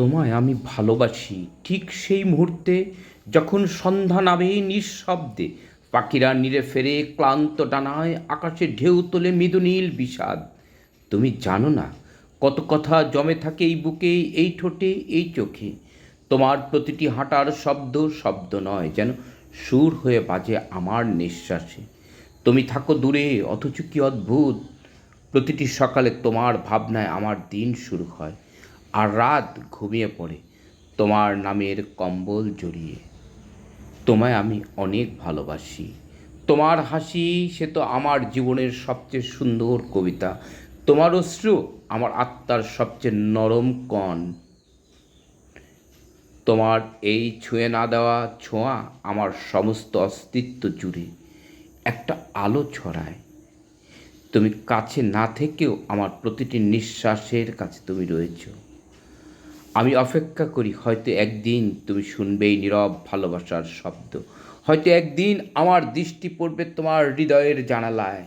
তোমায় আমি ভালোবাসি ঠিক সেই মুহূর্তে যখন সন্ধ্যা নামে নিঃশব্দে পাখিরা নিরে ফেরে ক্লান্ত ডানায় আকাশে ঢেউ তোলে মৃদুনীল বিষাদ। তুমি জানো না কত কথা জমে থাকে এই বুকে, এই ঠোঁটে, এই চোখে। তোমার প্রতিটি হাঁটার শব্দ শব্দ নয়, যেন সুর হয়ে বাজে আমার নিঃশ্বাসে। তুমি থাকো দূরে, অথচ কি অদ্ভুত, প্রতিটি সকালে তোমার ভাবনায় আমার দিন শুরু হয়, আর রাত ঘুমিয়ে পড়ে তোমার নামের কম্বল জড়িয়ে। তোমায় আমি অনেক ভালোবাসি। তোমার হাসি সে তো আমার জীবনের সবচেয়ে সুন্দর কবিতা। তোমার অশ্রু আমার আত্মার সবচেয়ে নরম কণ। তোমার এই ছুঁয়ে না দেওয়া ছোঁয়া আমার সমস্ত অস্তিত্ব জুড়ে একটা আলো ছড়ায়। তুমি কাছে না থেকেও আমার প্রতিটি নিঃশ্বাসের কাছে তুমি রয়েছো। আমি অপেক্ষা করি, হয়তো একদিন তুমি শুনবে এই নীরব ভালোবাসার শব্দ। হয়তো একদিন আমার দৃষ্টি পড়বে তোমার হৃদয়ের জানালায়।